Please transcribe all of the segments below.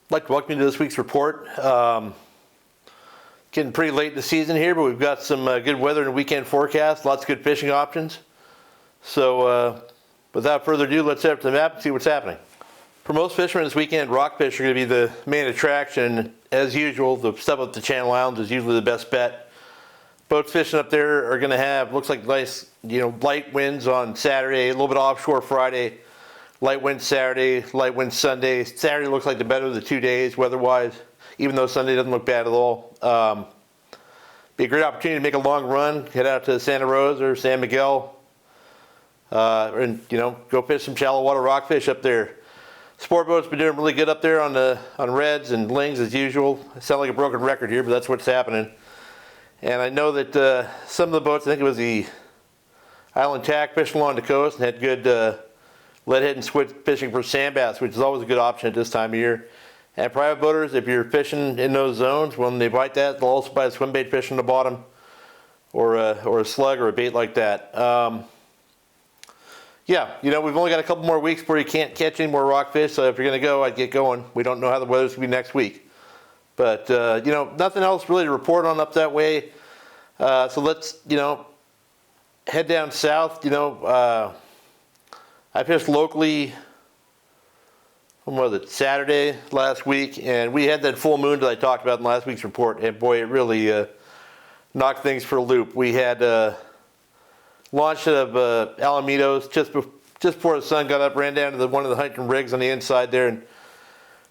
I'd like to welcome you to this week's report. Getting pretty late in the season here, but we've got some good weather and weekend forecast, lots of good fishing options. So without further ado, let's head up to the map and see what's happening. For most fishermen this weekend, rockfish are going to be the main attraction. As usual, the stuff up the Channel Islands is usually the best bet. Boats fishing up there are going to have, looks like nice, light winds on Saturday, a little bit offshore Friday. Light wind Saturday, light wind Sunday. Saturday looks like the better of the 2 days weather-wise, even though Sunday doesn't look bad at all. Be a great opportunity to make a long run, head out to Santa Rosa or San Miguel, and go fish some shallow water rockfish up there. Sport boats been doing really good up there on reds and lings as usual. I sound like a broken record here, but that's what's happening. And I know that some of the boats, I think it was the Island Tack, fishing along the coast and had good leadhead and switch fishing for sand bass, which is always a good option at this time of year. And private boaters, if you're fishing in those zones, when they bite that, they'll also buy a swim bait fish on the bottom, or a slug or a bait like that. Yeah, we've only got a couple more weeks before you can't catch any more rockfish, so if you're going to go, I'd get going. We don't know how the weather's going to be next week. But, nothing else really to report on up that way. So let's, head down south. I fished locally, when was it, Saturday last week, and we had that full moon that I talked about in last week's report, and boy, it really knocked things for a loop. We had launched out of Alamitos just before the sun got up, ran down to one of the hunting rigs on the inside there, and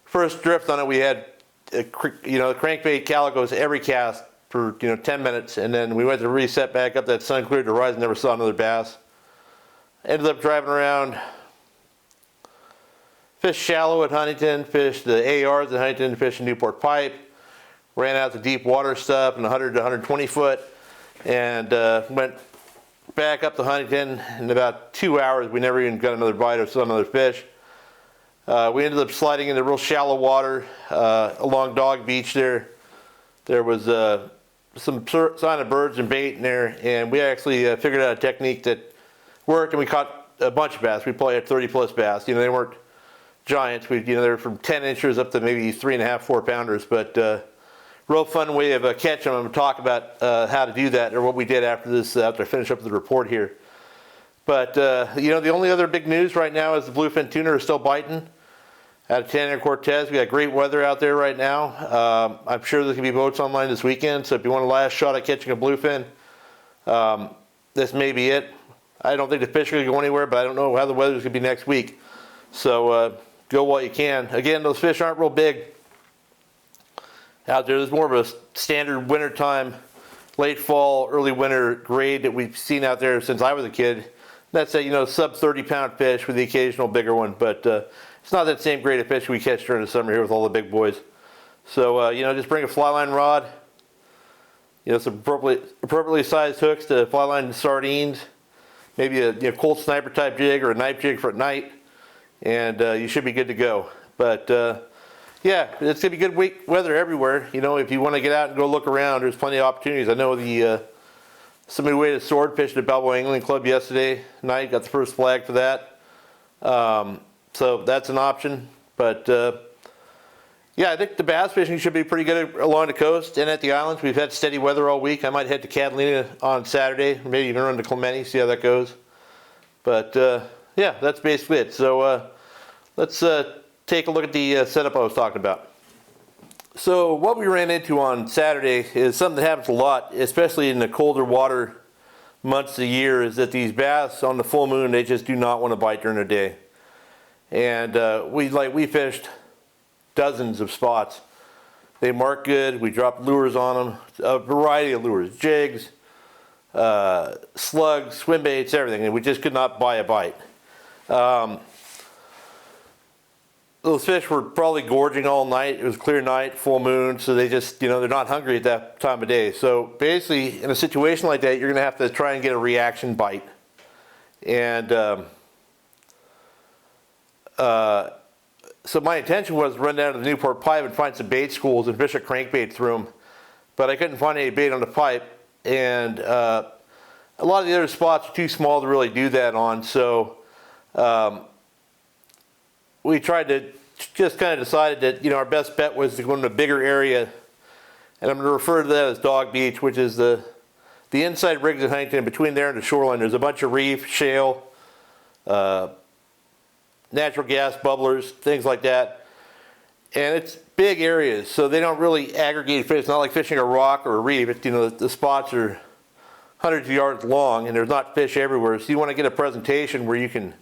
first drift on it, we had the crankbait calicos every cast for 10 minutes, and then we went to reset back up. That sun cleared the horizon, never saw another bass. Ended up driving around, fished shallow at Huntington, fished the ARs at Huntington, fished Newport Pipe, ran out the deep water stuff in 100 to 120 foot, and went back up to Huntington. In about 2 hours, we never even got another bite or saw another fish. We ended up sliding into real shallow water along Dog Beach there. There was some sign of birds and bait in there, and we actually figured out a technique that worked, and we caught a bunch of bass. We probably had 30 plus bass. They weren't giants. They were from 10 inches up to maybe 3.5, 4 pounders, but real fun way of catching them. I'm going to talk about how to do that, or what we did after I finish up the report here. But the only other big news right now is the bluefin tuna are still biting out of Tanner Cortez. We got great weather out there right now. I'm sure there's going to be boats online this weekend, so if you want a last shot at catching a bluefin, this may be it. I don't think the fish are going to go anywhere, but I don't know how the weather's going to be next week. So go while you can. Again, those fish aren't real big out there. There's more of a standard wintertime, late fall, early winter grade that we've seen out there since I was a kid. That's a sub 30 pound fish with the occasional bigger one, but it's not that same grade of fish we catch during the summer here with all the big boys. So just bring a fly line rod, some appropriately sized hooks to fly line sardines, maybe a cold sniper type jig or a knife jig for at night, and you should be good to go. But yeah, it's gonna be good weather everywhere. If you want to get out and go look around, there's plenty of opportunities. I know somebody waded swordfish at Balboa Angling Club yesterday night, got the first flag for that. So that's an option. But yeah, I think the bass fishing should be pretty good along the coast and at the islands. We've had steady weather all week. I might head to Catalina on Saturday, maybe even run to Clemente, see how that goes. But yeah, that's basically it. So let's take a look at the setup I was talking about. So what we ran into on Saturday is something that happens a lot, especially in the colder water months of the year, is that these bass on the full moon, they just do not want to bite during the day. And we fished dozens of spots. They mark good. We dropped lures on them, a variety of lures, jigs, slugs, swim baits, everything, and we just could not buy a bite. Those fish were probably gorging all night. It was a clear night, full moon, so they just, they're not hungry at that time of day. So basically, in a situation like that, you're going to have to try and get a reaction bite. And so my intention was to run down to the Newport Pipe and find some bait schools and fish a crankbait through them. But I couldn't find any bait on the pipe. And a lot of the other spots are too small to really do that on. So we tried to just kind of decided that, you know, our best bet was to go into a bigger area, and I'm going to refer to that as Dog Beach, which is the inside rigs in Huntington. Between there and the shoreline, there's a bunch of reef, shale, natural gas bubblers, things like that. And it's big areas, so they don't really aggregate fish. It's not like fishing a rock or a reef. It's, you know, the spots are hundreds of yards long, and there's not fish everywhere. So you want to get a presentation where you can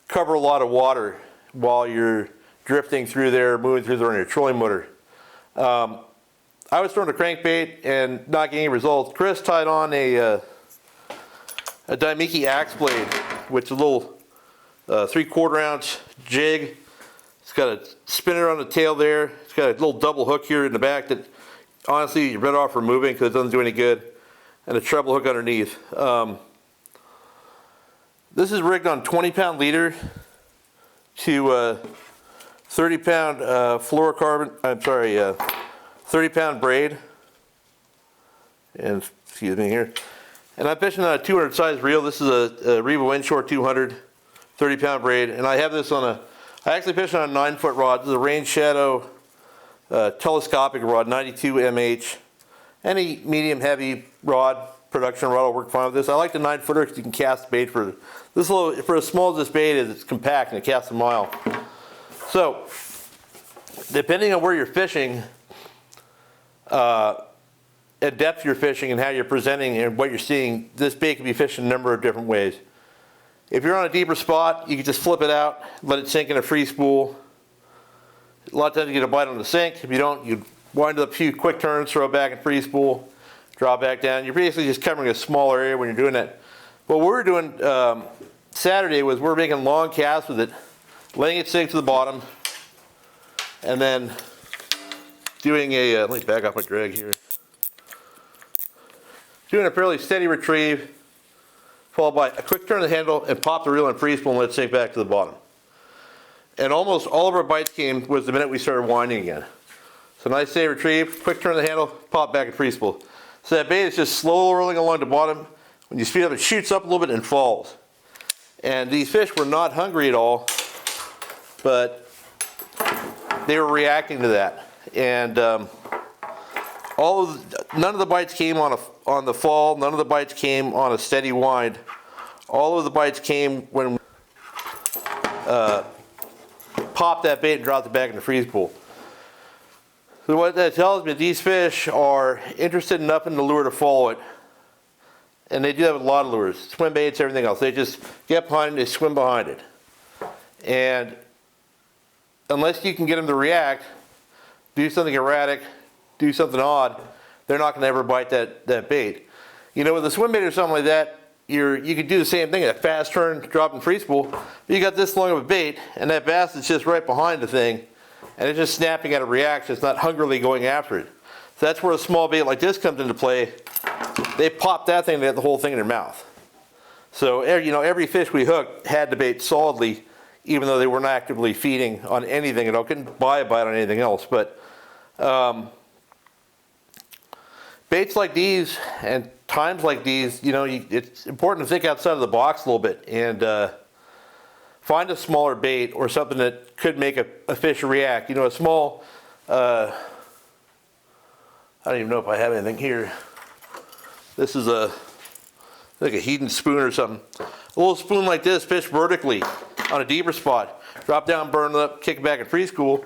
cover a lot of water while you're drifting through there, moving through there on your trolling motor. I was throwing a crankbait and not getting any results. Chris tied on a Damiki Axe Blade, which is a little 3/4 ounce jig. It's got a spinner on the tail there. It's got a little double hook here in the back that honestly you're better off removing because it doesn't do any good. And a treble hook underneath. This is rigged on 20-pound leader to 30-pound fluorocarbon. I'm sorry, 30-pound braid. And excuse me here. And I'm fishing on a 200 size reel. This is a Revo Inshore 200, 30-pound braid. And I have this on a, I actually fish on a 9-foot rod. This is a Rainshadow telescopic rod, 92 mH. Any medium heavy rod, production rod will work fine with this. I like the 9-footer because you can cast bait for this little, for as small as this bait is, it's compact and it casts a mile. So, depending on where you're fishing, at depth you're fishing and how you're presenting and what you're seeing, this bait can be fished in a number of different ways. If you're on a deeper spot, you can just flip it out, let it sink in a free spool. A lot of times you get a bite on the sink. If you don't, you wind up a few quick turns, throw it back in free spool, draw back down. You're basically just covering a smaller area when you're doing that. What we were doing Saturday was we're making long casts with it, letting it sink to the bottom, and then doing a, let me back off my drag here. Doing a fairly steady retrieve, followed by a quick turn of the handle and pop the reel in free spool and let it sink back to the bottom. And almost all of our bites came was the minute we started winding again. So nice steady retrieve, quick turn of the handle, pop back in free spool. So that bait is just slow rolling along the bottom. When you speed up, it shoots up a little bit and falls. And these fish were not hungry at all, but they were reacting to that. And none of the bites came on the fall. None of the bites came on a steady wind. All of the bites came when we popped that bait and dropped it back in the freeze pool. So what that tells me, these fish are interested enough in the lure to follow it. And they do that with a lot of lures, swim baits, everything else. They just get behind it, they swim behind it. And unless you can get them to react, do something erratic, do something odd, they're not going to ever bite that bait. You know, with a swim bait or something like that, you can do the same thing, a fast turn, drop in free spool. You got this long of a bait, and that bass is just right behind the thing, and it's just snapping at a reaction. It's not hungrily going after it. So that's where a small bait like this comes into play. They pop that thing, they get the whole thing in their mouth. So, you know, every fish we hooked had the bait solidly, even though they weren't actively feeding on anything at all. Couldn't buy a bite on anything else. But baits like these and times like these, you know, it's important to think outside of the box a little bit and find a smaller bait or something that could make a fish react. You know, a small, I don't even know if I have anything here. This is like a Hedon spoon or something. A little spoon like this, fish vertically on a deeper spot. Drop down, burn it up, kick it back in free school.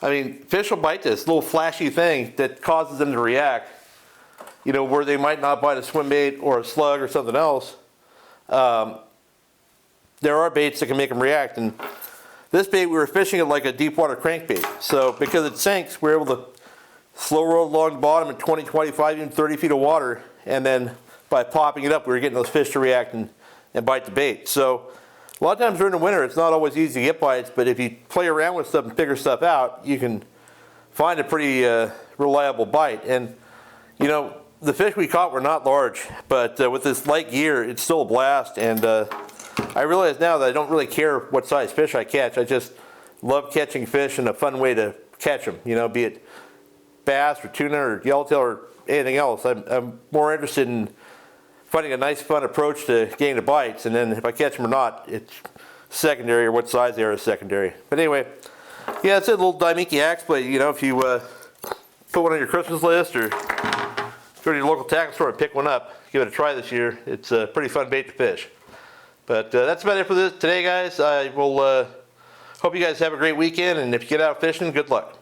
I mean, fish will bite this little flashy thing that causes them to react. You know, where they might not bite a swim bait or a slug or something else. There are baits that can make them react. And this bait, we were fishing it like a deep water crankbait. So because it sinks, we're able to slow roll along the bottom at 20, 25, even 30 feet of water. And then by popping it up, we were getting those fish to react and bite the bait. So a lot of times during the winter, it's not always easy to get bites, but if you play around with stuff and figure stuff out, you can find a pretty reliable bite. And you know, the fish we caught were not large, but with this light gear, it's still a blast. And I realize now that I don't really care what size fish I catch. I just love catching fish and a fun way to catch them, you know, be it bass or tuna or yellowtail or anything else. I'm more interested in finding a nice fun approach to getting the bites, and then if I catch them or not, it's secondary, or what size they are is secondary. But anyway, Yeah, it's a little Damiki Axe Blade. You know, if you put one on your Christmas list or go to your local tackle store and pick one up, give it a try this year. It's a pretty fun bait to fish. But that's about it for today, guys. I will hope you guys have a great weekend, and if you get out fishing, good luck.